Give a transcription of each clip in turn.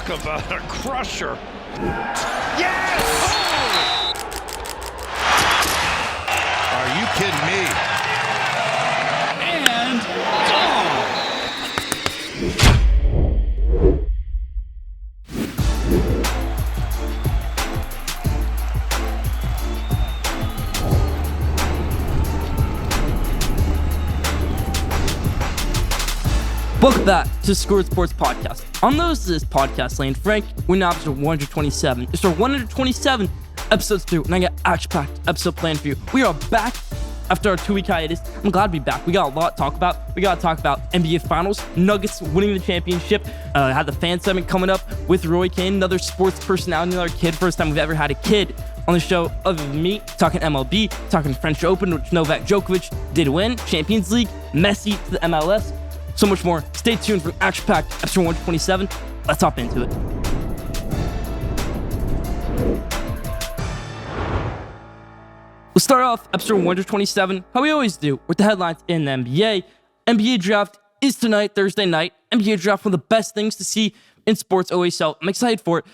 Talk about a crusher. Yes! Oh! Are you kidding me? And gone! Welcome back to Schoolyard Sports Podcast. On this podcast lane, Frank, we're now episode 127. It's our 127 episodes through, and I got action-packed episode planned for you. We are back after our 2-week hiatus. I'm glad to be back. We got a lot to talk about. We got to talk about NBA Finals, Nuggets winning the championship. Had the fan segment coming up with Roy Kane, another sports personality, another kid. First time we've ever had a kid on the show other than me. Talking MLB, talking French Open, which Novak Djokovic did win, Champions League, Messi to the MLS. So much more. Stay tuned for action-packed episode 127. Let's hop into it. We'll start off episode 127, how we always do, with the headlines in the NBA. NBA draft is tonight, Thursday night. NBA draft, one of the best things to see in sports always, so I'm excited for it.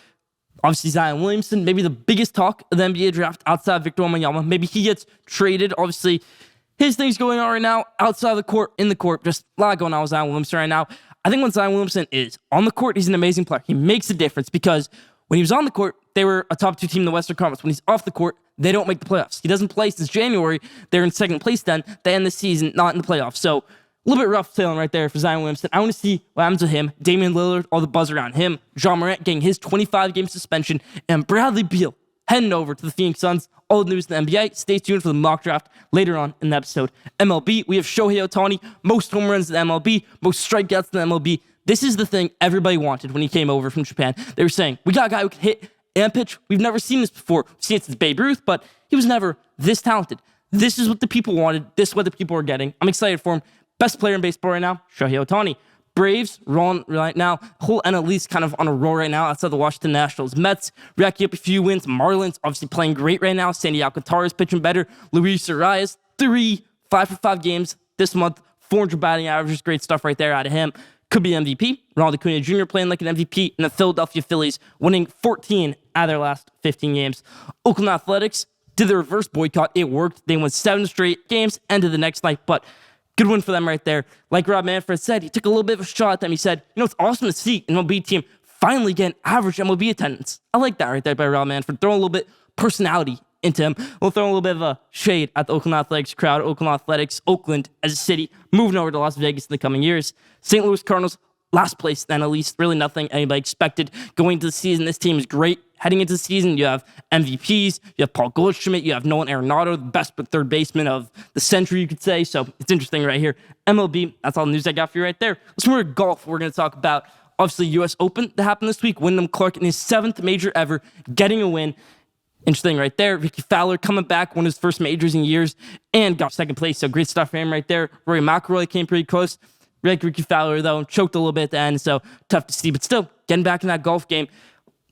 Obviously, Zion Williamson, maybe the biggest talk of the NBA draft outside of Victor Wembanyama. Maybe he gets traded. Obviously, his thing's going on right now, outside of the court, in the court. Just a lot going on with Zion Williamson right now. I think when Zion Williamson is on the court, he's an amazing player. He makes a difference because when he was on the court, they were a top 2 team in the Western Conference. When he's off the court, they don't make the playoffs. He doesn't play since January. They're in second place then. They end the season not in the playoffs. So a little bit rough sailing right there for Zion Williamson. I want to see what happens with him. Damian Lillard, all the buzz around him. Ja Morant getting his 25-game suspension. And Bradley Beal heading over to the Phoenix Suns. All the news in the NBA. Stay tuned for the mock draft later on in the episode. MLB, we have Shohei Ohtani, most home runs in the MLB, most strikeouts in the MLB. This is the thing everybody wanted when he came over from Japan. They were saying, we got a guy who can hit and pitch. We've never seen this before. We've seen it since Babe Ruth, but he was never this talented. This is what the people wanted. This is what the people are getting. I'm excited for him. Best player in baseball right now, Shohei Ohtani. Braves rolling right now. Whole NL East kind of on a roll right now outside the Washington Nationals. Mets racking up a few wins. Marlins obviously playing great right now. Sandy Alcantara is pitching better. Luis Arias, 3 5-for-5 games this month. 400 batting averages. Great stuff right there out of him. Could be MVP. Ronald Acuna Jr. playing like an MVP. And the Philadelphia Phillies winning 14 out of their last 15 games. Oakland Athletics did the reverse boycott. It worked. They won 7 straight games. Ended the next night, but good win for them right there. Like Rob Manfred said, he took a little bit of a shot at them. He said, it's awesome to see an MLB team finally get an average MLB attendance. I like that right there by Rob Manfred. Throwing a little bit personality into him. We'll throw a little bit of a shade at the Oakland Athletics crowd. Oakland Athletics, Oakland as a city, moving over to Las Vegas in the coming years. St. Louis Cardinals, last place then at least. Really nothing anybody expected going into the season. This team is great. Heading into the season, you have MVPs, you have Paul Goldschmidt, you have Nolan Arenado, the best third baseman of the century, you could say. So it's interesting right here. MLB, that's all the news I got for you right there. Let's move to golf. We're going to talk about, obviously, U.S. Open that happened this week. Wyndham Clark in his 7th major ever, getting a win. Interesting right there. Ricky Fowler coming back, won his first majors in years, and got second place. So great stuff for him right there. Rory McIlroy came pretty close. Ricky Fowler, though, choked a little bit at the end, so tough to see. But still, getting back in that golf game.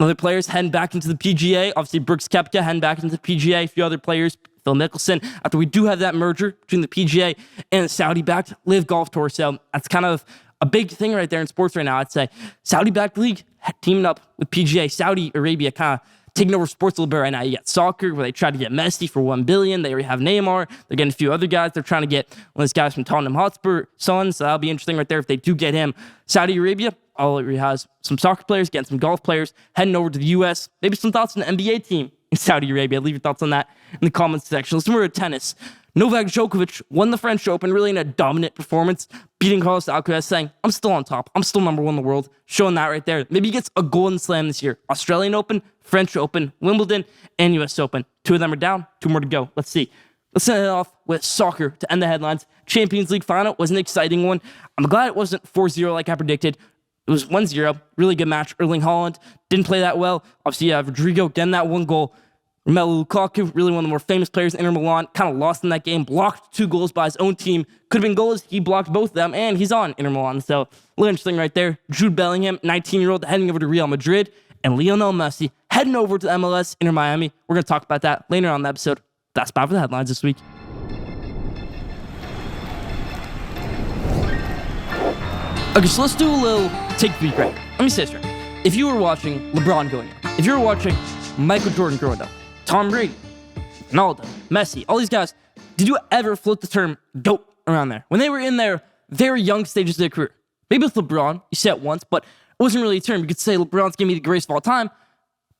Other players heading back into the PGA. Obviously, Brooks Koepka heading back into the PGA. A few other players, Phil Mickelson, after we do have that merger between the PGA and the Saudi-backed Live Golf Tour. So that's kind of a big thing right there in sports right now, I'd say. Saudi-backed league teaming up with PGA. Saudi Arabia kind of taking over sports a little bit right now. You got soccer, where they tried to get Messi for $1 billion. They already have Neymar. They're getting a few other guys. They're trying to get one of those guys from Tottenham Hotspur, Suns. So that'll be interesting right there if they do get him. Saudi Arabia already has some soccer players, getting some golf players, heading over to the U.S. Maybe some thoughts on the NBA team in Saudi Arabia. Leave your thoughts on that in the comments section. Let's move to tennis. Novak Djokovic won the French Open really in a dominant performance, beating Carlos Alcaraz, saying, I'm still on top. I'm still number 1 in the world. Showing that right there. Maybe he gets a golden slam this year. Australian Open, French Open, Wimbledon, and U.S. Open. 2 of them are down. 2 more to go. Let's see. Let's end it off with soccer to end the headlines. Champions League final was an exciting one. I'm glad it wasn't 4-0 like I predicted. It was 1-0. Really good match. Erling Haaland didn't play that well. Obviously, you have Rodrigo getting that 1 goal. Romelu Lukaku, really one of the more famous players in Inter Milan, kind of lost in that game, blocked 2 goals by his own team. Could have been goals. He blocked both of them, and he's on Inter Milan. So, a little interesting right there. Jude Bellingham, 19-year-old, heading over to Real Madrid, and Lionel Messi heading over to MLS, Inter Miami. We're going to talk about that later on in the episode. That's about for the headlines this week. Okay, so let's do a little take the week right. Let me say this right. if you were watching LeBron growing up, if you were watching Michael Jordan growing up, Tom Brady, Ronaldo, Messi, all these guys, did you ever float the term GOAT around there? When they were in their very young stages of their career. Maybe with LeBron, you said it once, but it wasn't really a term. You could say LeBron's going to be the greatest of all time,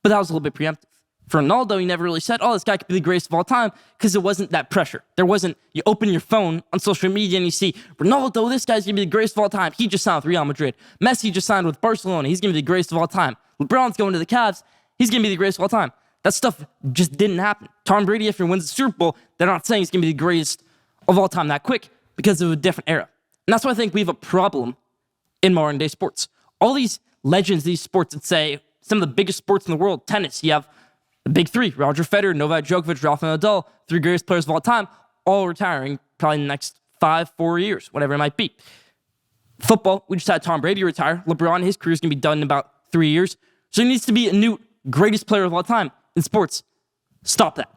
but that was a little bit preemptive. For Ronaldo, you never really said, oh, this guy could be the greatest of all time, because it wasn't that pressure. There wasn't, you open your phone on social media and you see, Ronaldo, this guy's going to be the greatest of all time. He just signed with Real Madrid. Messi just signed with Barcelona. He's going to be the greatest of all time. LeBron's going to the Cavs. He's going to be the greatest of all time. That stuff just didn't happen. Tom Brady, if he wins the Super Bowl, they're not saying he's going to be the greatest of all time that quick, because of a different era. And that's why I think we have a problem in modern day sports. All these legends, these sports that say some of the biggest sports in the world, tennis, you have the big three, Roger Federer, Novak Djokovic, Rafael Nadal, three greatest players of all time, all retiring probably in the next 4 years, whatever it might be. Football, we just had Tom Brady retire. LeBron, his career is going to be done in about 3 years. So there needs to be a new greatest player of all time in sports. Stop that,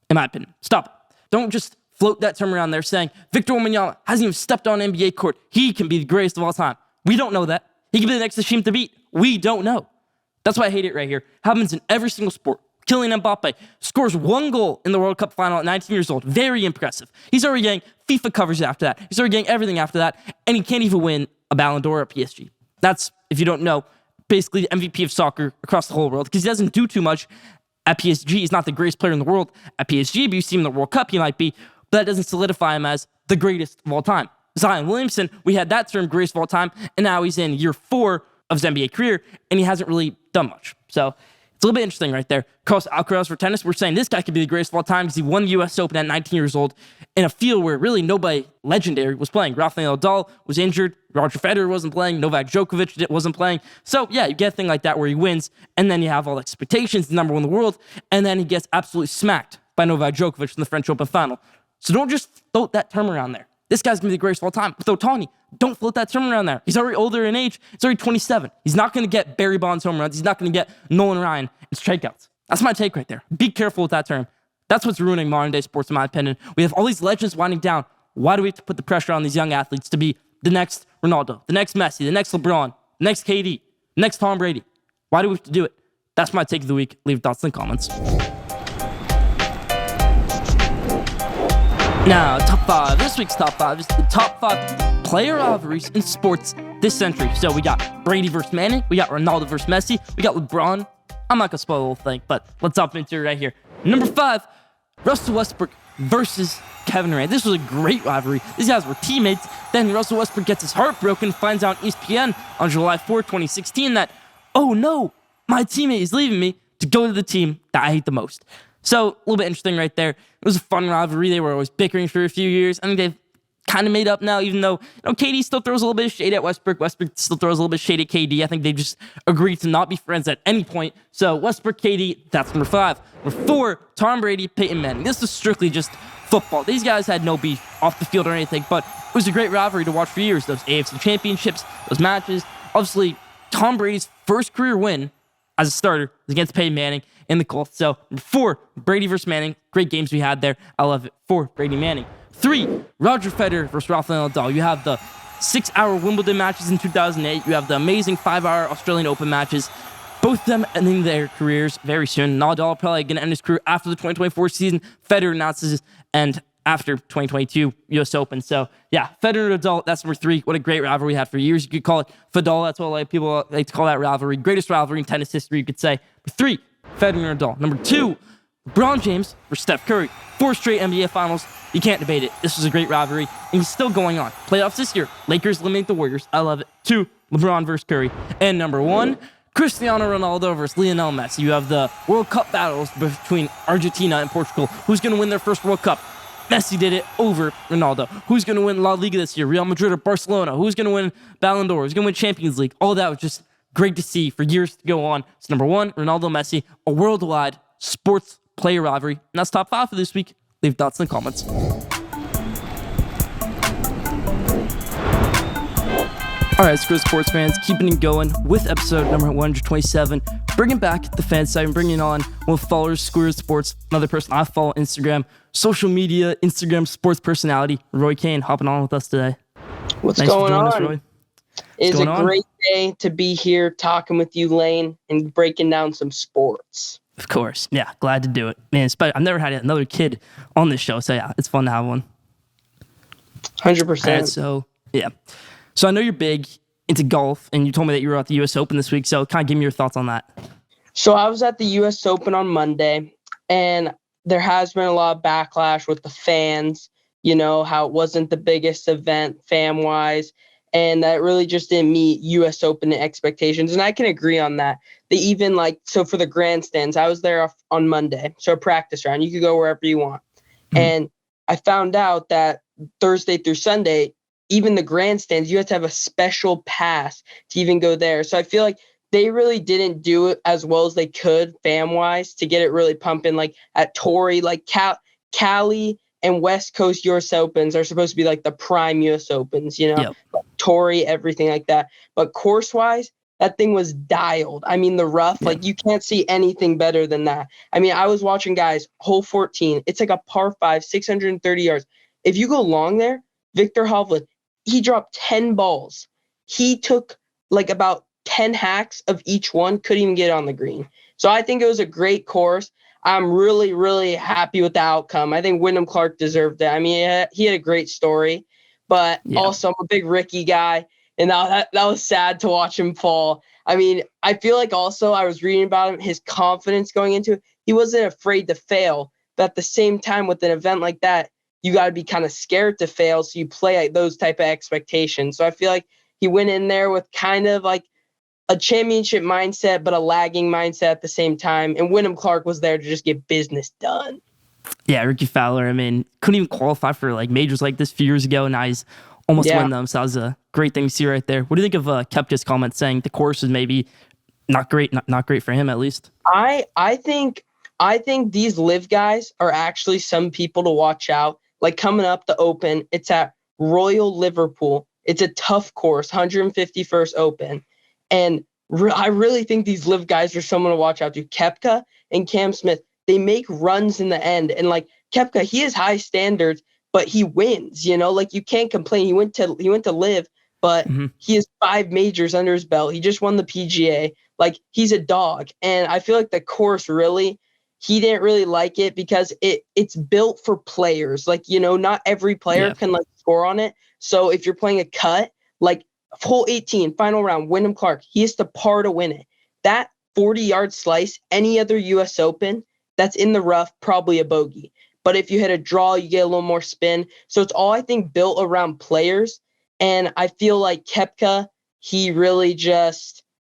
in my opinion. Stop it. Don't just float that term around there saying, Victor Wembanyama hasn't even stepped on an NBA court. He can be the greatest of all time. We don't know that. He can be the next Hashim to beat. We don't know. That's why I hate it right here. Happens in every single sport. Kylian Mbappe scores 1 goal in the World Cup final at 19 years old. Very impressive. He's already getting FIFA covers after that. He's already getting everything after that, and he can't even win a Ballon d'Or at PSG. That's, if you don't know, basically the MVP of soccer across the whole world, because he doesn't do too much at PSG. He's not the greatest player in the world at PSG, but you see him in the World Cup, he might be, but that doesn't solidify him as the greatest of all time. Zion Williamson, we had that term, greatest of all time, and now he's in year 4 of his NBA career, and he hasn't really done much. So it's a little bit interesting right there. Carlos Alcaraz for tennis, we're saying this guy could be the greatest of all time because he won the U.S. Open at 19 years old in a field where really nobody legendary was playing. Rafael Nadal was injured. Roger Federer wasn't playing. Novak Djokovic wasn't playing. So, yeah, you get a thing like that where he wins, and then you have all the expectations, the number 1 in the world, and then he gets absolutely smacked by Novak Djokovic in the French Open final. So don't just float that term around there. This guy's going to be the greatest of all time. With Ohtani, don't float that term around there. He's already older in age. He's already 27. He's not going to get Barry Bonds home runs. He's not going to get Nolan Ryan and strikeouts. That's my take right there. Be careful with that term. That's what's ruining modern day sports, in my opinion. We have all these legends winding down. Why do we have to put the pressure on these young athletes to be the next Ronaldo, the next Messi, the next LeBron, the next KD, the next Tom Brady? Why do we have to do it? That's my take of the week. Leave thoughts in the comments. Now, top 5. This week's top 5 is the top 5 player rivalries in sports this century. So we got Brady versus Manning. We got Ronaldo versus Messi. We got LeBron. I'm not going to spoil the whole thing, but let's hop into it right here. Number 5, Russell Westbrook versus Kevin Durant. This was a great rivalry. These guys were teammates. Then Russell Westbrook gets his heart broken, finds out on ESPN on July 4, 2016 that, oh no, my teammate is leaving me to go to the team that I hate the most. So, a little bit interesting right there. It was a fun rivalry. They were always bickering for a few years. I think they've kind of made up now, even though, KD still throws a little bit of shade at Westbrook. Westbrook still throws a little bit of shade at KD. I think they just agreed to not be friends at any point. So, Westbrook, KD, that's number 5. Number 4, Tom Brady, Peyton Manning. This was strictly just football. These guys had no beef off the field or anything, but it was a great rivalry to watch for years. Those AFC championships, those matches. Obviously, Tom Brady's first career win as a starter was against Peyton Manning in the Colts. So, 4, Brady versus Manning. Great games we had there. I love it. 4, Brady Manning. 3, Roger Federer versus Rafael Nadal. You have the 6-hour Wimbledon matches in 2008. You have the amazing 5-hour Australian Open matches. Both of them ending their careers very soon. Nadal probably going to end his career after the 2024 season. Federer announces and after 2022 U.S. Open. So, yeah, Federer and Nadal, that's number 3. What a great rivalry we had for years. You could call it Fadal. That's what a lot of people like to call that rivalry. Greatest rivalry in tennis history, you could say. Number 3, Federer and Nadal. Number 2, LeBron James versus Steph Curry. 4 straight NBA Finals. You can't debate it. This was a great rivalry, and it's still going on. Playoffs this year. Lakers eliminate the Warriors. I love it. 2, LeBron versus Curry. And number 1, Cristiano Ronaldo versus Lionel Messi. You have the World Cup battles between Argentina and Portugal. Who's going to win their first World Cup? Messi did it over Ronaldo. Who's going to win La Liga this year? Real Madrid or Barcelona? Who's going to win Ballon d'Or? Who's going to win Champions League? All that was just great to see for years to go on. So number 1, Ronaldo Messi, a worldwide sports player rivalry. And that's top 5 for this week. Leave thoughts in the comments. All right, screw sports fans, keeping it going with episode number 127, bringing back the fan site and bringing on one of followers, Schoolyard Sports, another person I follow on Instagram, social media, Instagram sports personality, Roy Kane, hopping on with us today. What's Thanks going for joining on? us, Roy. It is a going on? great day to be here talking with you, Lane, and breaking down some sports. Of course. Yeah, glad to do it. Man, I've never had another kid on this show, so yeah, it's fun to have one. 100%. All right, so yeah. So I know you're big into golf, and you told me that you were at the U.S. Open this week, so kind of give me your thoughts on that. So I was at the U.S. Open on Monday, and there has been a lot of backlash with the fans, how it wasn't the biggest event fan-wise, and that really just didn't meet U.S. Open expectations. And I can agree on that. They even so for the grandstands, I was there on Monday, so a practice round. You could go wherever you want. Mm-hmm. And I found out that Thursday through Sunday, even the grandstands, you have to have a special pass to even go there. So I feel like they really didn't do it as well as they could fan-wise to get it really pumping. Like at Torrey, like Cali and West Coast U.S. Opens are supposed to be like the prime U.S. Opens, Yep. Like Torrey, everything like that. But course-wise, that thing was dialed. I mean, the rough, like you can't see anything better than that. I mean, I was watching guys, hole 14. It's like a par 5, 630 yards. If you go long there, Victor Hovland, he dropped 10 balls. He took like about 10 hacks of each one, couldn't even get on the green. So I think it was a great course. I'm really, really happy with the outcome. I think Wyndham Clark deserved it. I mean, he had a great story, but also I'm a big Ricky guy, and that was sad to watch him fall. I mean, I feel like also I was reading about him, his confidence going into it. He wasn't afraid to fail, but at the same time with an event like that, you got to be kind of scared to fail, so you play at those type of expectations. So I feel like he went in there with kind of like a championship mindset, but a lagging mindset at the same time. And Wyndham Clark was there to just get business done. Yeah, Ricky Fowler, I mean, couldn't even qualify for like majors like this a few years ago, and now he's almost won them. So that was a great thing to see right there. What do you think of Koepka's comment saying the course is maybe not great, not great for him at least? I think these live guys are actually some people to watch out. Like coming up the Open, it's at Royal Liverpool. It's a tough course, 151st Open. And I really think these live guys are someone to watch out to. Koepka and Cam Smith, they make runs in the end. And like Koepka, he has high standards, but he wins, like you can't complain. He went to live, but he has 5 majors under his belt. He just won the PGA. Like he's a dog. And I feel like the course really, he didn't really like it because it's built for players. Like, not every player can like score on it. So if you're playing a cut, like hole 18, final round, Wyndham Clark, he has to par to win it. That 40-yard slice, any other U.S. Open that's in the rough, probably a bogey. But if you hit a draw, you get a little more spin. So it's all, I think, built around players. And I feel like Koepka, he really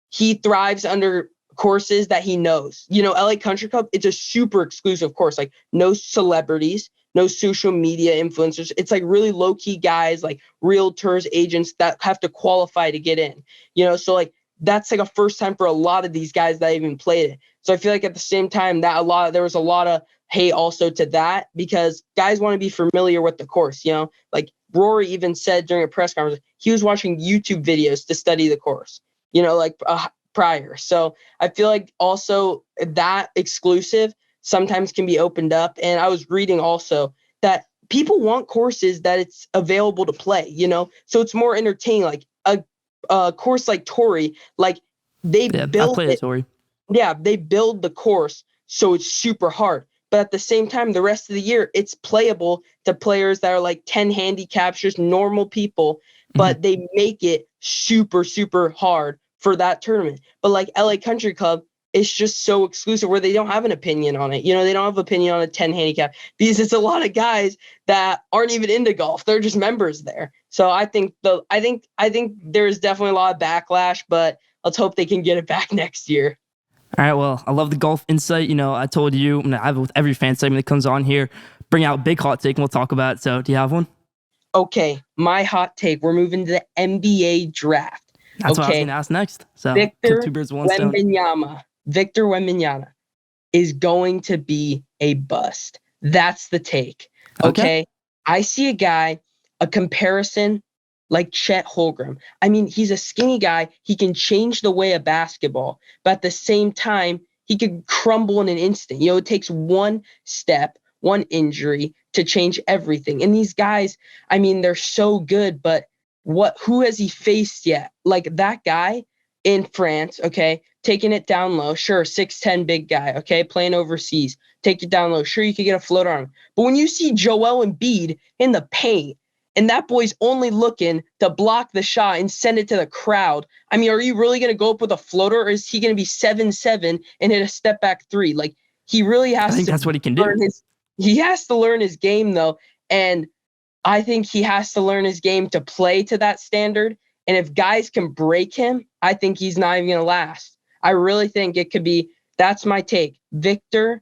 he thrives under courses that he knows. LA Country Club, it's a super exclusive course, like no celebrities, no social media influencers. It's like really low-key guys, like realtors, agents that have to qualify to get in. So like that's like a first time for a lot of these guys that even played it. So I feel like at the same time there was a lot of hate also to that because guys want to be familiar with the course. Like Rory even said during a press conference, he was watching YouTube videos to study the course, prior. So I feel like also that exclusive sometimes can be opened up. And I was reading also that people want courses that it's available to play, so it's more entertaining. Like a course like Torrey, like they build it. Torrey. Yeah, they build the course so it's super hard. But at the same time, the rest of the year, it's playable to players that are like 10 handicaps, just normal people, but they make it super, super hard for that tournament. But like LA Country Club, it's just so exclusive where they don't have an opinion on it. They don't have an opinion on a 10 handicap because it's a lot of guys that aren't even into golf. They're just members there. So I think there's definitely a lot of backlash, but let's hope they can get it back next year. All right, well, I love the golf insight. I told you, I'm going to have it with every fan segment that comes on here. Bring out a big hot take and we'll talk about it. So do you have one? Okay, my hot take. We're moving to the NBA draft. That's what I was going to ask next. So Victor two birds with one stone. Victor Wembanyama is going to be a bust. That's the take. Okay. I see a comparison like Chet Holmgren. I mean, he's a skinny guy. He can change the way of basketball, but at the same time, he could crumble in an instant. It takes one step, one injury to change everything. And these guys, I mean, they're so good, but who has he faced yet? Like that guy in France, okay, taking it down low. Sure, 6'10" big guy, okay, playing overseas. Take it down low. Sure, you could get a floater on him. But when you see Joel Embiid in the paint, and that boy's only looking to block the shot and send it to the crowd, I mean, are you really going to go up with a floater, or is he going to be 7'7" and hit a step back three? Like, he really has to. I think that's what he can do. He has to learn his game, though. And I think he has to learn his game to play to that standard. And if guys can break him, I think he's not even going to last. I really think it could be, that's my take. Victor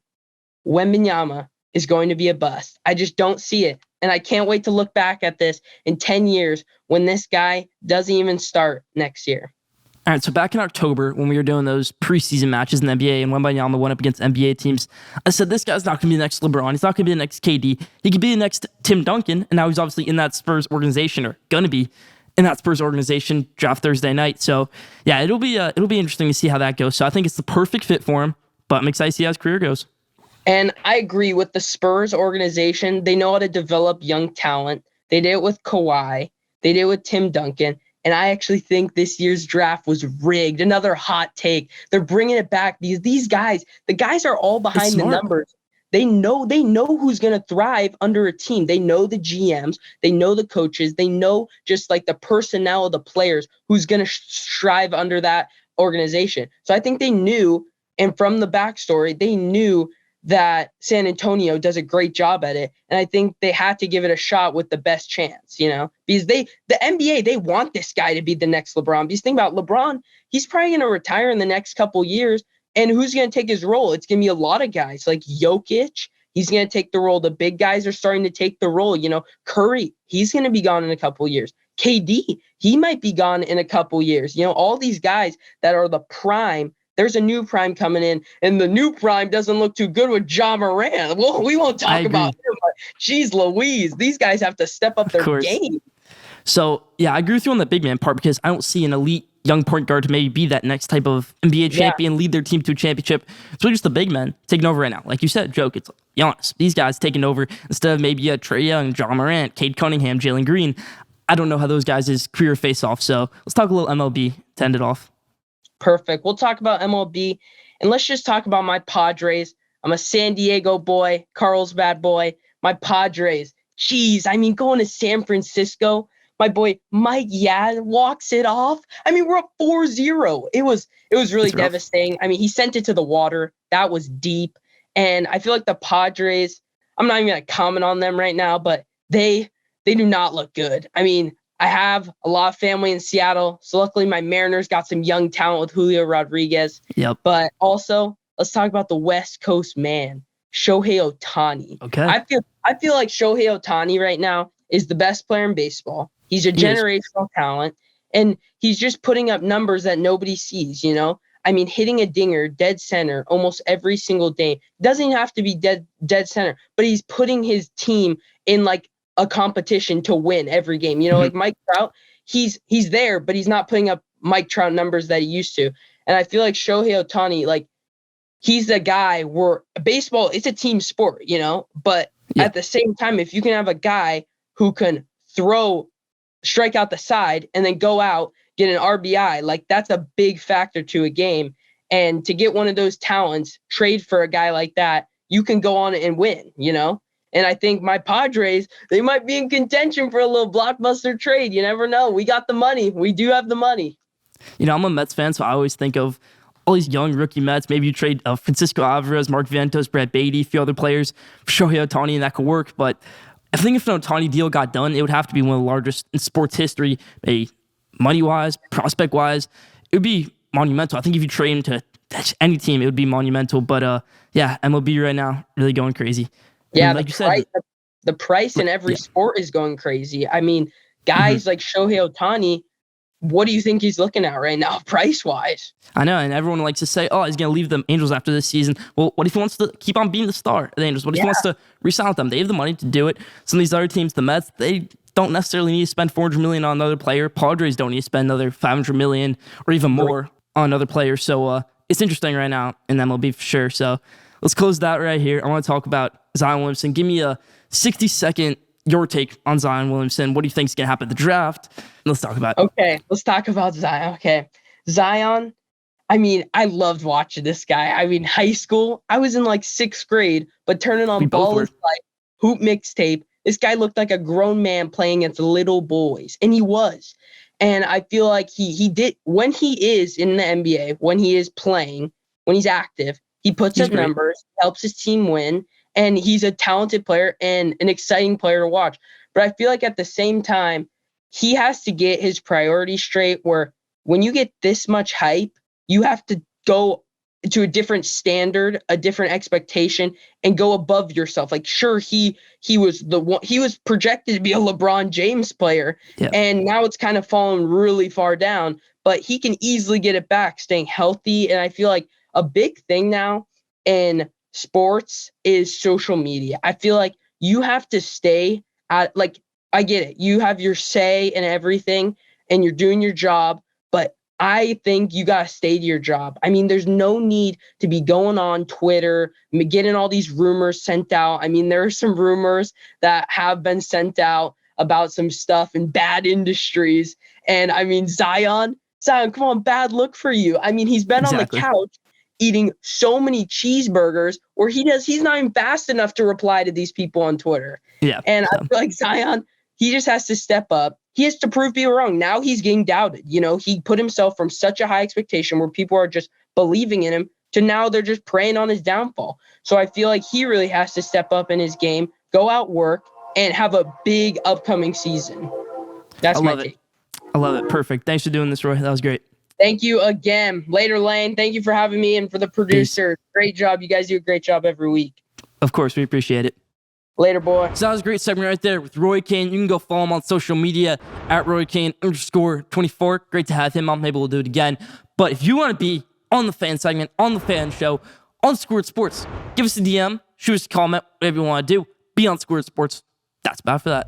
Wembanyama is going to be a bust. I just don't see it. And I can't wait to look back at this in 10 years when this guy doesn't even start next year. All right, so back in October, when we were doing those preseason matches in the NBA and Wembanyama went up against NBA teams, I said, this guy's not going to be the next LeBron. He's not going to be the next KD. He could be the next Tim Duncan, and now he's obviously in that Spurs organization, or going to be in that Spurs organization, draft Thursday night. So, yeah, it'll be interesting to see how that goes. So I think it's the perfect fit for him, but I'm excited to see how his career goes. And I agree with the Spurs organization. They know how to develop young talent. They did it with Kawhi. They did it with Tim Duncan. And I actually think this year's draft was rigged. Another hot take. They're bringing it back because these guys, the guys are all behind the numbers. They know who's going to thrive under a team. They know the GMs. They know the coaches. They know just like the personnel of the players who's going to strive under that organization. So I think they knew, and from the backstory, they knew that San Antonio does a great job at it. And I think they had to give it a shot with the best chance, because the NBA, they want this guy to be the next LeBron. Because think about LeBron, he's probably going to retire in the next couple years. And who's going to take his role? It's going to be a lot of guys like Jokic. He's going to take the role. The big guys are starting to take the role. Curry, he's going to be gone in a couple years. KD, he might be gone in a couple years. All these guys that are the prime. There's a new prime coming in, and the new prime doesn't look too good with Ja Morant. Well, we won't talk about him, but geez Louise, these guys have to step up their game. So, yeah, I agree with you on the big man part because I don't see an elite young point guard to maybe be that next type of NBA champion, lead their team to a championship. It's really just the big men taking over right now. Like you said, Joke, it's Giannis. These guys taking over instead of maybe Trae Young, Ja Morant, Cade Cunningham, Jalen Green. I don't know how those guys' career face off. So let's talk a little MLB to end it off. Perfect. We'll talk about MLB, and let's just talk about my Padres. I'm a San Diego boy, Carlsbad boy. My Padres, geez, going to San Francisco, my boy Mike Yaz walks it off. We're up 4-0. It was really devastating. He sent it to the water. That was deep. And I feel like the Padres, I'm not even going to comment on them right now, but they do not look good. I have a lot of family in Seattle, so luckily my Mariners got some young talent with Julio Rodriguez. Yep. But also, let's talk about the West Coast man, Shohei Ohtani. Okay. I feel like Shohei Ohtani right now is the best player in baseball. He's a generational talent, and he's just putting up numbers that nobody sees, hitting a dinger, dead center, almost every single day. Doesn't even have to be dead center, but he's putting his team in like a competition to win every game. Like Mike Trout, he's there, but he's not putting up Mike Trout numbers that he used to. And I feel like Shohei Ohtani, like he's the guy where baseball, it's a team sport, but at the same time, if you can have a guy who can strike out the side and then go out, get an RBI, like that's a big factor to a game. And to get one of those talents, trade for a guy like that, you can go on and win, And I think my Padres, they might be in contention for a little blockbuster trade. You never know. We got the money. We do have the money. I'm a Mets fan, so I always think of all these young rookie Mets. Maybe you trade Francisco Alvarez, Mark Vientos, Brad Beatty, a few other players for Shohei Ohtani, and that could work. But I think if an Ohtani deal got done, it would have to be one of the largest in sports history, maybe money-wise, prospect-wise. It would be monumental. I think if you trade him to any team, it would be monumental. But MLB right now, really going crazy. Yeah, like you said, the price in every sport is going crazy. Guys like Shohei Ohtani, what do you think he's looking at right now, price-wise? I know, and everyone likes to say, oh, he's going to leave the Angels after this season. Well, what if he wants to keep on being the star of the Angels? What if he wants to re-sign with them? They have the money to do it. Some of these other teams, the Mets, they don't necessarily need to spend $400 million on another player. Padres don't need to spend another $500 million or even more on another player. So it's interesting right now in MLB for sure. So let's close that right here. I want to talk about Zion Williamson. Give me a 60-second your take on Zion Williamson. What do you think is going to happen at the draft? Let's talk about it. Okay, let's talk about Zion. Okay, Zion. I mean, I loved watching this guy. I mean, high school, I was in like 6th grade, but turning on We both Ball were. is Life, Hoop Mixtape, this guy looked like a grown man playing against little boys, and he was. And I feel like he did, when he is in the NBA, when he is playing, when he's active, he puts He's up great. numbers, helps his team win, and he's a talented player and an exciting player to watch. But I feel like at the same time, he has to get his priorities straight, where when you get this much hype, you have to go to a different standard, a different expectation, and go above yourself. Like, sure, he was the one, he was projected to be a LeBron James player, Yeah. and now it's kind of fallen really far down, but he can easily get it back staying healthy. And I feel like a big thing now in sports is social media. I feel like you have to stay at, like, I get it. You have your say and everything, and you're doing your job, but I think you got to stay to your job. I mean, there's no need to be going on Twitter, getting all these rumors sent out. I mean, there are some rumors that have been sent out about some stuff in bad industries. And I mean, Zion, come on, bad look for you. I mean, he's been Exactly. on the couch eating so many cheeseburgers where he's not even fast enough to reply to these people on Twitter. Yeah. And I feel like Zion, he just has to step up. He has to prove people wrong. Now he's getting doubted. You know, he put himself from such a high expectation where people are just believing in him to now they're just preying on his downfall. So I feel like he really has to step up in his game, go out, work, and have a big upcoming season. That's I my love it. take. I love it. Perfect. Thanks for doing this, Roy. That was great. Thank you again. Later, Lane. Thank you for having me, and for the producer. Great job. You guys do a great job every week. Of course, we appreciate it. Later, boy. So that was a great segment right there with Roy Kane. You can go follow him on social media at RoyKane_24. Great to have him on. Maybe we'll do it again. But if you want to be on the fan segment, on the fan show, on Schoolyard Sports, give us a DM, shoot us a comment, whatever you want to do. Be on Schoolyard Sports. That's about it for that.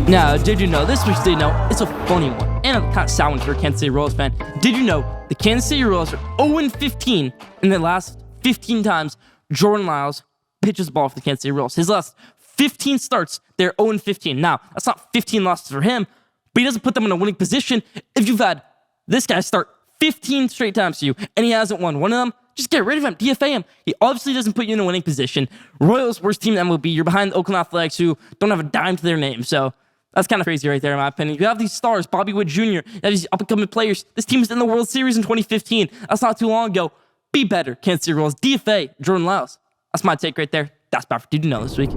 Now, did you know, this week's Did You Know, it's a funny one, and a kind of sad one for a Kansas City Royals fan. Did you know the Kansas City Royals are 0-15 in the last 15 times Jordan Lyles pitches the ball for the Kansas City Royals? His last 15 starts, they're 0-15. Now, that's not 15 losses for him, but he doesn't put them in a winning position. If you've had this guy start 15 straight times to you, and he hasn't won one of them, just get rid of him, DFA him. He obviously doesn't put you in a winning position. Royals, worst team in the MLB. You're behind the Oakland Athletics, who don't have a dime to their name, so that's kind of crazy right there, in my opinion. You have these stars, Bobby Wood Jr., you have these up-and-coming players. This team was in the World Series in 2015. That's not too long ago. Be better, Kansas City Royals. DFA Jordan Lyles. That's my take right there. That's about for Did You Know this week.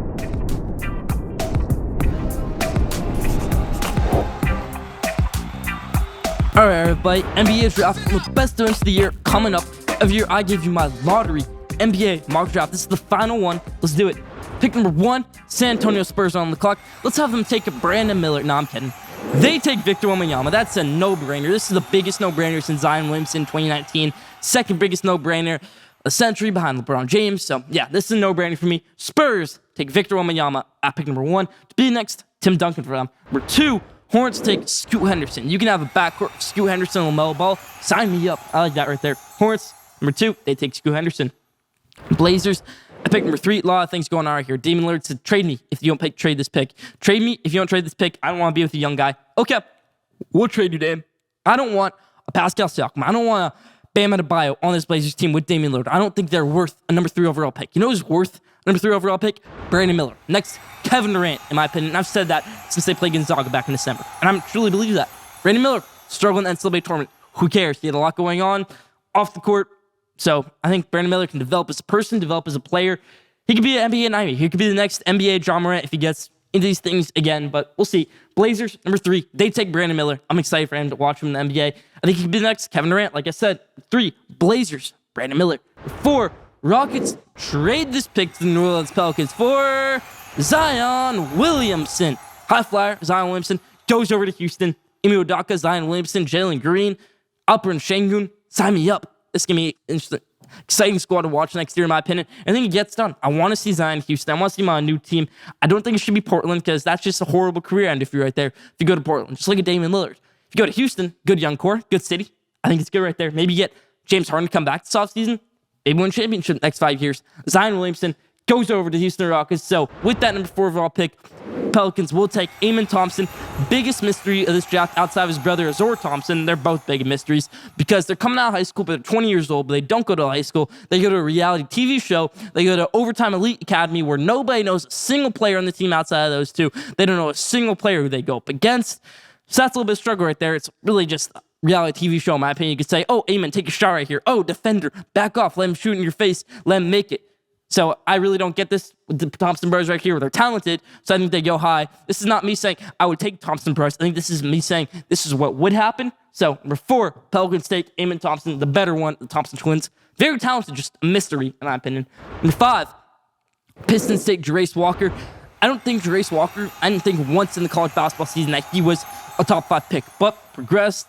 All right, everybody. NBA draft, one of the best events of the year coming up. Every year, I give you my lottery NBA mock draft. This is the final one. Let's do it. Pick number 1, San Antonio Spurs on the clock. Let's have them take a Brandon Miller. No, I'm kidding. They take Victor Wembanyama. That's a no-brainer. This is the biggest no-brainer since Zion Williamson 2019. Second biggest no-brainer a century behind LeBron James. So, yeah, this is a no-brainer for me. Spurs take Victor Wembanyama at pick number 1. To be next, Tim Duncan for them. Number 2, Hornets take Scoot Henderson. You can have a backcourt, Scoot Henderson, LaMelo Ball. Sign me up. I like that right there. Hornets, number 2, they take Scoot Henderson. Blazers, at pick number 3, a lot of things going on right here. Damian Lillard said, trade me if you don't trade this pick. Trade me if you don't trade this pick. I don't want to be with a young guy. Okay, we'll trade you, Dame. I don't want a Pascal Siakam. I don't want a Bam Adebayo on this Blazers team with Damian Lillard. I don't think they're worth a number 3 overall pick. You know who's worth a number 3 overall pick? Brandon Miller. Next, Kevin Durant, in my opinion. And I've said that since they played Gonzaga back in December. And I truly believe that. Brandon Miller, struggling in the NCAA tournament. Who cares? He had a lot going on off the court. So I think Brandon Miller can develop as a person, develop as a player. He could be an NBA Ivy. He could be the next NBA John Morant if he gets into these things again, but we'll see. Blazers, number 3, they take Brandon Miller. I'm excited for him to watch him in the NBA. I think he could be the next Kevin Durant. Like I said, 3, Blazers, Brandon Miller. 4, Rockets trade this pick to the New Orleans Pelicans for Zion Williamson. High flyer, Zion Williamson goes over to Houston. Ime Udoka, Zion Williamson, Jalen Green, Alperen Şengün. Sign me up. This is going to be interesting. Exciting squad to watch next year, in my opinion. I think it gets done. I want to see Zion in Houston. I want to see him on a new team. I don't think it should be Portland because that's just a horrible career end if you're right there. If you go to Portland, just look at Damian Lillard. If you go to Houston, good young core, good city. I think it's good right there. Maybe get James Harden to come back this offseason. maybe win a championship next 5 years. Zion Williamson goes over to Houston Rockets. So with that number 4 overall pick, Pelicans will take Amen Thompson. Biggest mystery of this draft outside of his brother Azor Thompson. They're both big mysteries because they're coming out of high school, but they're 20 years old, but they don't go to high school. They go to a reality TV show. They go to Overtime Elite Academy where nobody knows a single player on the team outside of those two. They don't know a single player who they go up against. So that's a little bit of struggle right there. It's really just a reality TV show, in my opinion. You could say, oh, Amen, take a shot right here. Oh, defender, back off. Let him shoot in your face. Let him make it. So I really don't get this with the Thompson brothers right here. They're talented, so I think they go high. This is not me saying I would take Thompson brothers. I think this is me saying this is what would happen. So number 4, Pelicans take Amen Thompson, the better one, the Thompson twins. Very talented, just a mystery, in my opinion. Number 5, Pistons take Jarace Walker. I don't think Jarace Walker, I didn't think once in the college basketball season that he was a top 5 pick, but progressed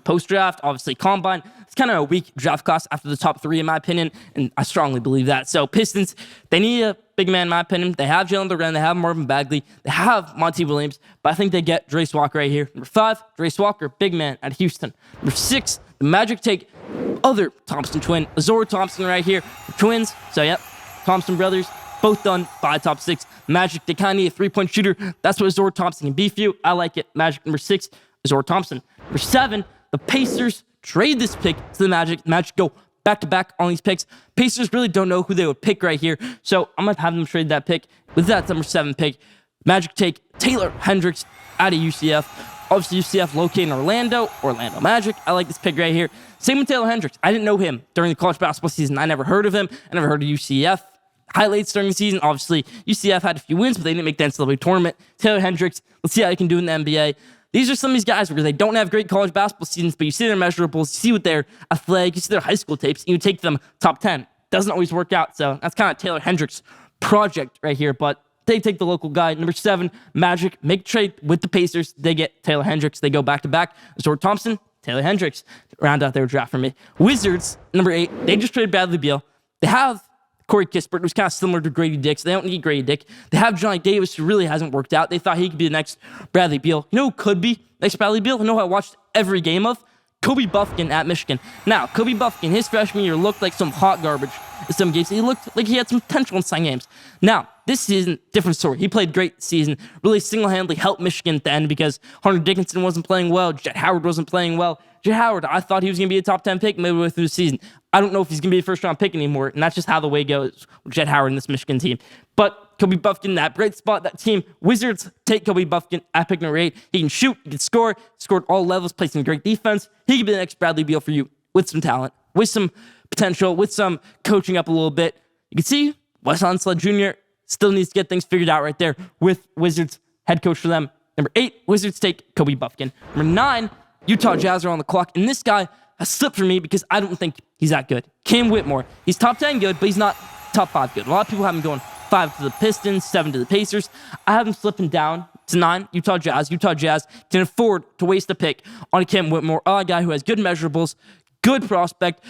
post-draft, obviously combine. It's kind of a weak draft class after the top 3, in my opinion, and I strongly believe that. So Pistons, they need a big man, in my opinion. They have Jalen Duren, they have Marvin Bagley, they have Monty Williams, but I think they get Jarace Walker right here. Number 5, Jarace Walker, big man at Houston. Number 6, the Magic take other Thompson twin, Azor Thompson right here, the twins. So yep, Thompson brothers, both done by top 6. Magic, they kind of need a 3-point shooter. That's what Azor Thompson can be for you. I like it. Magic number 6, Azor Thompson. Number 7, the Pacers trade this pick to the Magic. Magic go back-to-back on these picks. Pacers really don't know who they would pick right here, so I'm going to have them trade that pick. With that number 7 pick, Magic take Taylor Hendricks out of UCF. Obviously, UCF located in Orlando Magic. I like this pick right here. Same with Taylor Hendricks. I didn't know him during the college basketball season. I never heard of him. I never heard of UCF. Highlights during the season, obviously, UCF had a few wins, but they didn't make the NCAA tournament. Taylor Hendricks, let's see how he can do in the NBA. These are some of these guys where they don't have great college basketball seasons, but you see their measurables, you see what they're athletic, you see their high school tapes, and you take them top 10. Doesn't always work out, so that's kind of Taylor Hendricks' project right here, but they take the local guy. Number 7, Magic, make trade with the Pacers. They get Taylor Hendricks. They go back-to-back. Azor Thompson, Taylor Hendricks. Round out their draft for me. Wizards, number 8, they just traded Bradley Beal. They have Corey Kispert, who's kind of similar to Grady Dick, so they don't need Grady Dick. They have Johnny Davis, who really hasn't worked out. They thought he could be the next Bradley Beal. You know who could be next Bradley Beal? You know who I watched every game of? Kobe Buffkin at Michigan. Now, Kobe Buffkin, his freshman year, looked like some hot garbage in some games. He looked like he had some potential in some games. Now, this season, different story. He played great this season. Really single-handedly helped Michigan at the end because Hunter Dickinson wasn't playing well. Jet Howard wasn't playing well. Jet Howard, I thought he was going to be a top 10 pick midway through the season. I don't know if he's going to be a first-round pick anymore, and that's just how the way goes with Jet Howard and this Michigan team. But Kobe Buffkin, that bright spot, that team. Wizards take Kobe Buffkin at pick number 8. He can shoot, he can score, scored all levels, plays some great defense. He could be the next Bradley Beal for you with some talent, with some potential, with some coaching up a little bit. You can see Wes Unseld Jr. still needs to get things figured out right there with Wizards head coach for them. Number 8, Wizards take Kobe Buffkin. Number 9, Utah Jazz are on the clock, and this guy has slipped for me because I don't think he's that good. Cam Whitmore. He's top 10 good, but he's not top 5 good. A lot of people have him going 5 to the Pistons, 7 to the Pacers. I have him slipping down to 9, Utah Jazz. Utah Jazz can afford to waste a pick on a Cam Whitmore, a guy who has good measurables, good prospect.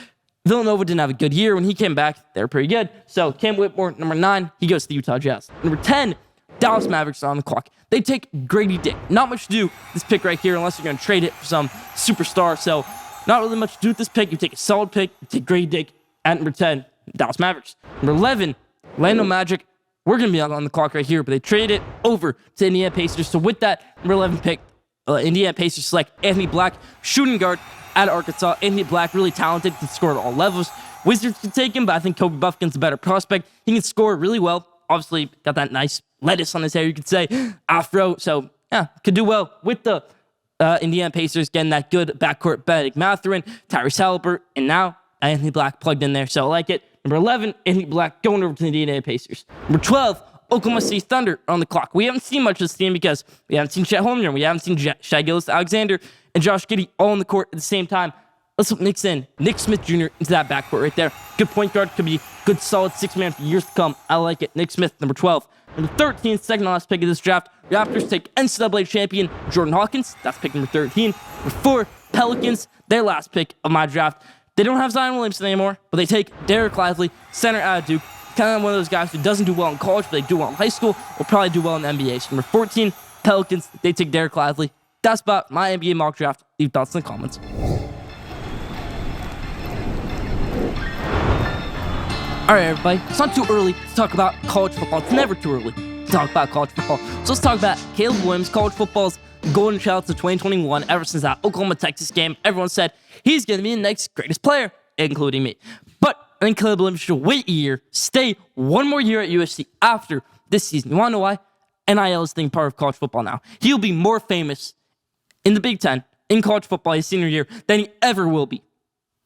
Villanova didn't have a good year. When he came back, they were pretty good. So Cam Whitmore, number 9, he goes to the Utah Jazz. Number 10, Dallas Mavericks are on the clock. They take Grady Dick. Not much to do with this pick right here unless you're going to trade it for some superstar. So not really much to do with this pick. You take a solid pick. You take Grady Dick at number 10, Dallas Mavericks. Number 11, Orlando Magic. We're going to be on the clock right here, but they traded it over to Indiana Pacers. So with that number 11 pick, Indiana Pacers select Anthony Black, shooting guard at Arkansas. Anthony Black, really talented, can score at all levels. Wizards can take him, but I think Kobe Buffkin's a better prospect. He can score really well. Obviously, got that nice lettuce on his hair, you could say, afro. So, yeah, could do well with the Indiana Pacers, getting that good backcourt Benedict Mathurin, Tyrese Haliburton, and now Anthony Black plugged in there. So I like it. Number 11, Anthony Black going over to the Indiana Pacers. Number 12, Oklahoma City Thunder on the clock. We haven't seen much of this team because we haven't seen Chet Holmgren, we haven't seen Shai Gilgeous-Alexander, and Josh Giddey all on the court at the same time. Let's mix in Nick Smith Jr. into that backcourt right there. Good point guard, could be good, solid 6-man for years to come. I like it. Nick Smith, number 12. Number 13, second to last pick of this draft. Raptors take NCAA champion Jordan Hawkins. That's pick number 13. Number 4, Pelicans, their last pick of my draft. They don't have Zion Williamson anymore, but they take Derek Lively, center out of Duke. Kind of one of those guys who doesn't do well in college, but they do well in high school, will probably do well in the NBA. So number 14, Pelicans, they take Derek Lively. That's about my NBA mock draft. Leave thoughts in the comments. All right, everybody, it's not too early to talk about college football. It's never too early to talk about college football. So let's talk about Caleb Williams, college football's golden child to 2021. Ever since that Oklahoma-Texas game, everyone said he's going to be the next greatest player, including me. But I think Caleb Williams should wait a year, stay one more year at USC after this season. You want to know why? NIL is being part of college football now. He'll be more famous in the Big Ten, in college football his senior year, than he ever will be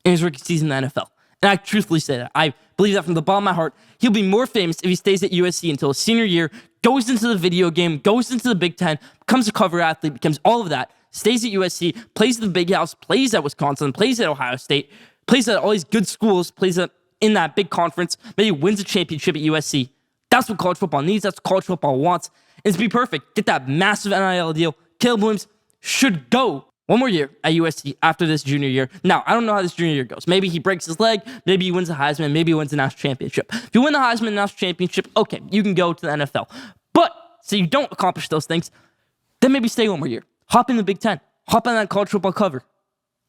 in his rookie season in the NFL. And I truthfully say that. I believe that from the bottom of my heart. He'll be more famous if he stays at USC until his senior year, goes into the video game, goes into the Big Ten, becomes a cover athlete, becomes all of that, stays at USC, plays at the Big House, plays at Wisconsin, plays at Ohio State, plays at all these good schools, plays in that big conference, maybe wins a championship at USC. That's what college football needs. That's what college football wants. And to be perfect, get that massive NIL deal. Caleb Williams should go one more year at USC after this junior year. Now, I don't know how this junior year goes. Maybe he breaks his leg. Maybe he wins the Heisman. Maybe he wins the national championship. If you win the Heisman and national championship, okay, you can go to the NFL. But, so you don't accomplish those things, then maybe stay one more year. Hop in the Big Ten. Hop on that college football cover.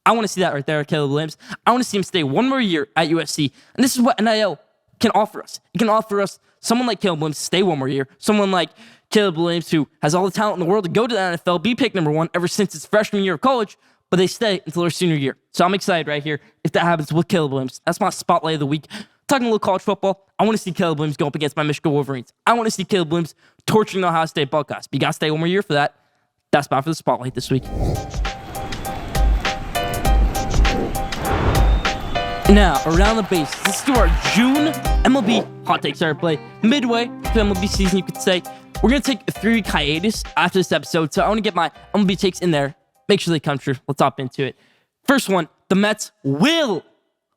I want to see that right there, Caleb Williams. I want to see him stay one more year at USC. And this is what NIL can offer us. It can offer us someone like Caleb Williams to stay one more year. Someone like Caleb Williams, who has all the talent in the world to go to the NFL, be pick number one ever since his freshman year of college, but they stay until their senior year. So I'm excited right here if that happens with Caleb Williams. That's my spotlight of the week. Talking a little college football, I want to see Caleb Williams go up against my Michigan Wolverines. I want to see Caleb Williams torching the Ohio State Buckeyes. But you got to stay one more year for that. That's about for the spotlight this week. Now, around the base, this is our June MLB Hot Takes Airplay. Midway to MLB season, you could say. We're going to take a 3-week hiatus after this episode, so I want to get my MLB takes in there. Make sure they come true. Let's hop into it. First one, the Mets will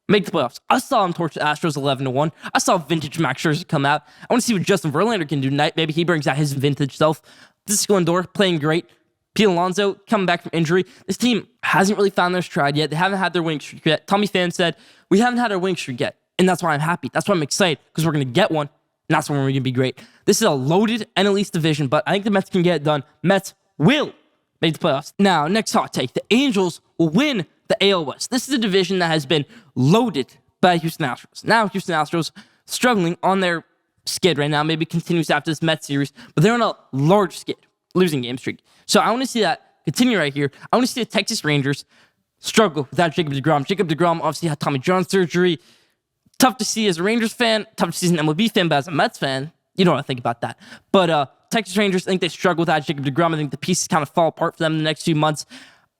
make the playoffs. I saw them torch the Astros 11-1. I saw vintage Max Scherzer come out. I want to see what Justin Verlander can do tonight. Maybe he brings out his vintage self. Francisco Lindor playing great. Pete Alonso coming back from injury. This team hasn't really found their stride yet. They haven't had their winning streak yet. Tommy Pham said, we haven't had our winning streak yet. And that's why I'm happy. That's why I'm excited, because we're going to get one. And that's when we're going to be great. This is a loaded NL East division, but I think the Mets can get it done. Mets will make the playoffs. Now, next hot take. The Angels will win the AL West. This is a division that has been loaded by Houston Astros. Now, Houston Astros struggling on their skid right now. Maybe continues after this Mets series, but they're on a large skid, losing game streak. So I want to see that continue right here. I want to see the Texas Rangers struggle without Jacob deGrom. Jacob deGrom obviously had Tommy John surgery. Tough to see as a Rangers fan, tough to see as an MLB fan, but as a Mets fan, you know what I think about that. But Texas Rangers, I think they struggle without Jacob deGrom. I think the pieces kind of fall apart for them in the next few months.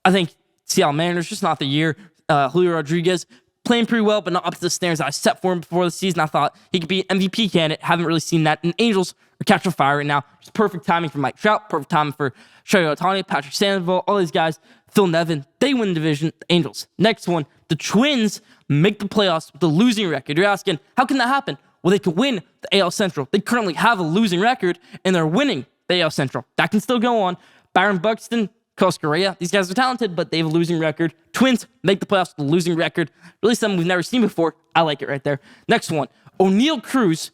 I think Seattle Mariners, just not the year. Julio Rodriguez playing pretty well, but not up to the standards I set for him before the season. I thought he could be an MVP candidate. Haven't really seen that. And Angels are catching fire right now. Just perfect timing for Mike Trout, perfect timing for Shohei Ohtani, Patrick Sandoval, all these guys. Phil Nevin, they win the division. The Angels. Next one, the Twins make the playoffs with a losing record. You're asking, how can that happen? Well, they could win the AL Central. They currently have a losing record, and they're winning the AL Central. That can still go on. Byron Buxton, Carlos Correa, these guys are talented, but they have a losing record. Twins make the playoffs with a losing record. Really something we've never seen before. I like it right there. Next one, O'Neal Cruz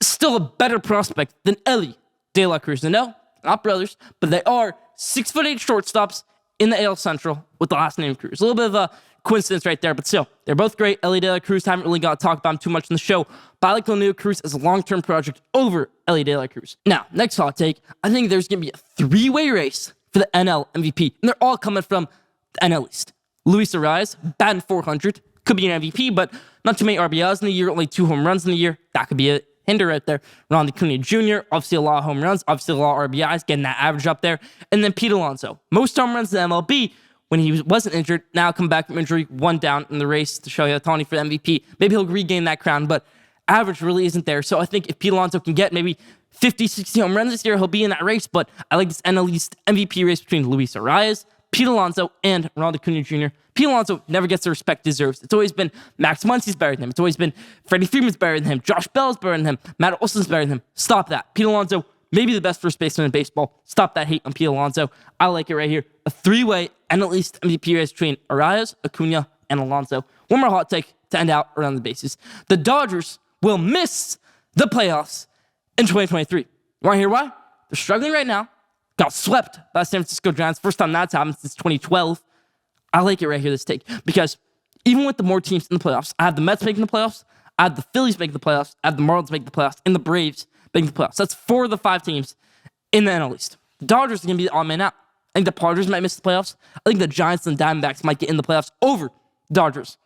is still a better prospect than Elly De La Cruz. And no, not brothers, but they are 6'8" shortstops in the AL Central with the last name Cruz. A little bit of a coincidence right there, but still, they're both great. Elly De La Cruz, haven't really got to talk about him too much in the show, but I like O'Neal Cruz as a long-term project over Elly De La Cruz. Now, next hot take, I think there's going to be a three-way race for the NL MVP, and they're all coming from the NL East. Luis Arias, batting .400, could be an MVP, but not too many RBIs in the year, only 2 home runs in the year. That could be a hinder right there. Ronald Acuna Jr., obviously a lot of home runs, obviously a lot of RBIs, getting that average up there. And then Pete Alonso, most home runs in the MLB when he wasn't injured, now come back from injury, 1 down in the race to Shohei Ohtani for the MVP. Maybe he'll regain that crown, but average really isn't there. So I think if Pete Alonso can get maybe 50, 60 home runs this year, he'll be in that race. But I like this NL East MVP race between Luis Arias, Pete Alonso, and Ronald Acuna Jr. Pete Alonso never gets the respect he deserves. It's always been Max Muncy's better than him. It's always been Freddie Freeman's better than him. Josh Bell's better than him. Matt Olson's better than him. Stop that. Pete Alonso, maybe the best first baseman in baseball. Stop that hate on Pete Alonso. I like it right here. A 3-way NL East MVP race between Arias, Acuna, and Alonso. One more hot take to end out around the bases. The Dodgers will miss the playoffs in 2023. You want to hear why? They're struggling right now. Got swept by the San Francisco Giants. First time that's happened since 2012. I like it right here, this take, because even with the more teams in the playoffs, I have the Mets making the playoffs. I have the Phillies making the playoffs, I have the Marlins making the playoffs, and the Braves making the playoffs. That's 4 of the 5 teams in the NL East. The Dodgers are going to be the odd man out. I think the Padres might miss the playoffs. I think the Giants and the Diamondbacks might get in the playoffs over Dodgers.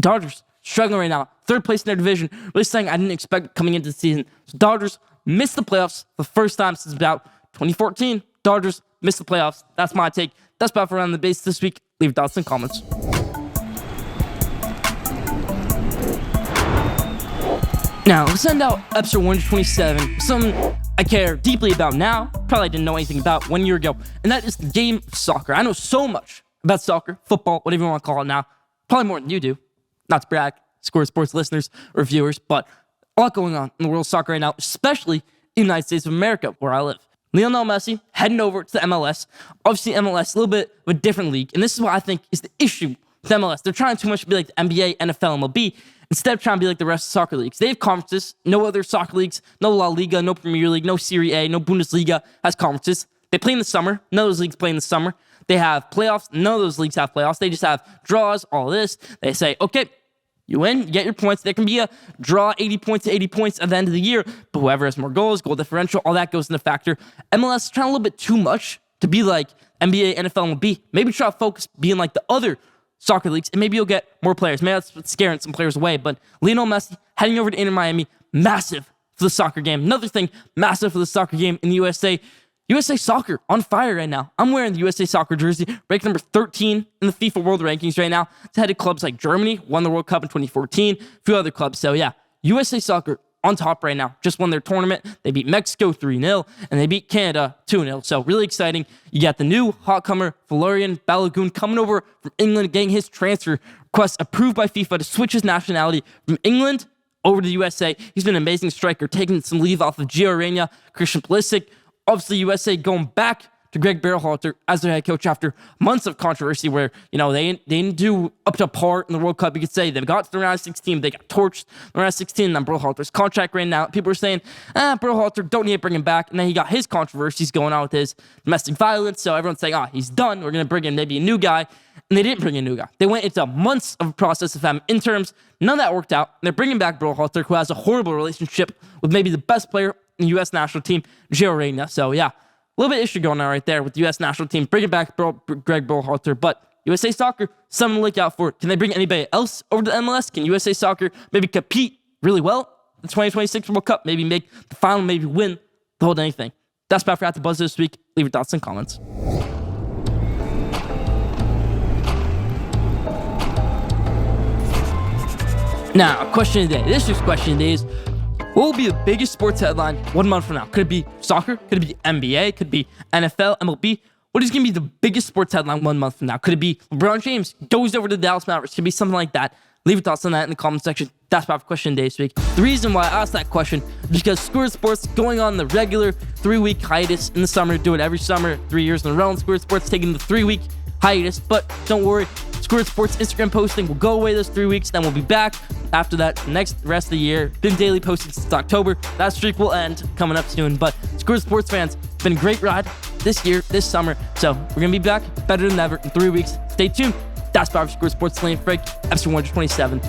Dodgers struggling right now. 3rd place in their division. Really something I didn't expect coming into the season. So Dodgers missed the playoffs for the first time since about 2014. Dodgers missed the playoffs. That's my take. That's about for Around the Base this week. Leave your thoughts in the comments. Now, let's send out episode 127, something I care deeply about now, probably didn't know anything about 1 year ago, and that is the game of soccer. I know so much about soccer, football, whatever you want to call it now, probably more than you do. Not to brag, Score Sports listeners or viewers, but a lot going on in the world of soccer right now, especially in the United States of America, where I live. Lionel Messi heading over to the MLS. Obviously, MLS, a little bit of a different league, and this is what I think is the issue with MLS. They're trying too much to be like the NBA, NFL, MLB, instead of trying to be like the rest of soccer leagues. They have conferences. No other soccer leagues, no La Liga, no Premier League, no Serie A, no Bundesliga has conferences. They play in the summer. None of those leagues play in the summer. They have playoffs. None of those leagues have playoffs. They just have draws, all this. They say, okay, you win, you get your points. There can be a draw, 80 points to 80 points at the end of the year, but whoever has more goals, goal differential, all that goes into factor. MLS is trying a little bit too much to be like NBA, NFL, MLB. Maybe try to focus being like the other soccer leagues, and maybe you'll get more players. Maybe that's what's scaring some players away, but Lionel Messi heading over to Inter Miami, massive for the soccer game. Another thing, massive for the soccer game in the USA. USA Soccer on fire right now. I'm wearing the USA Soccer jersey, ranked number 13 in the FIFA World Rankings right now. It's ahead of clubs like Germany, won the World Cup in 2014, a few other clubs. So yeah, USA Soccer on top right now. Just won their tournament. They beat Mexico 3-0, and they beat Canada 2-0. So really exciting. You got the new hot comer, Florian Balogun, coming over from England, getting his transfer request approved by FIFA to switch his nationality from England over to the USA. He's been an amazing striker, taking some leave off of Gio Reyna, Christian Pulisic. Obviously, USA going back to Greg Berhalter as their head coach after months of controversy where, you know, they didn't do up to par in the World Cup. You could say they got to the round of 16, they got torched in the round of 16, and then Berhalter's contract ran out. People were saying, Berhalter, don't need to bring him back. And then he got his controversies going on with his domestic violence. So everyone's saying, he's done. We're going to bring in maybe a new guy. And they didn't bring in a new guy. They went into months of a process of having interns. None of that worked out. And they're bringing back Berhalter, who has a horrible relationship with maybe the best player in the U.S. national team, Gio Reyna. So, yeah, a little bit of issue going on right there with the U.S. national team. Bringing back Greg Berhalter. But USA Soccer, something to look out for. Can they bring anybody else over to the MLS? Can USA Soccer maybe compete really well in the 2026 World Cup? Maybe make the final, maybe win the whole dang thing. That's about for At The Buzz this week. Leave your thoughts in comments. Now, question of the day. This week's question of the day is, what will be the biggest sports headline 1 month from now? Could it be soccer? Could it be NBA? Could it be NFL, MLB? What is going to be the biggest sports headline 1 month from now? Could it be LeBron James goes over to the Dallas Mavericks? Could it be something like that? Leave your thoughts on that in the comment section. That's about question of the day this week. The reason why I asked that question is because Score Sports going on the regular 3-week hiatus in the summer. Do it every summer, 3 years in a row. And Score Sports taking the 3-week hiatus. But don't worry, Score Sports Instagram posting will go away those 3 weeks. Then we'll be back after that next rest of the year. Been daily posting since October. That streak will end coming up soon. But Score Sports fans, it's been a great ride this year, this summer. So we're going to be back better than ever in 3 weeks. Stay tuned. That's Power Score Sports Lane Frank, episode 127.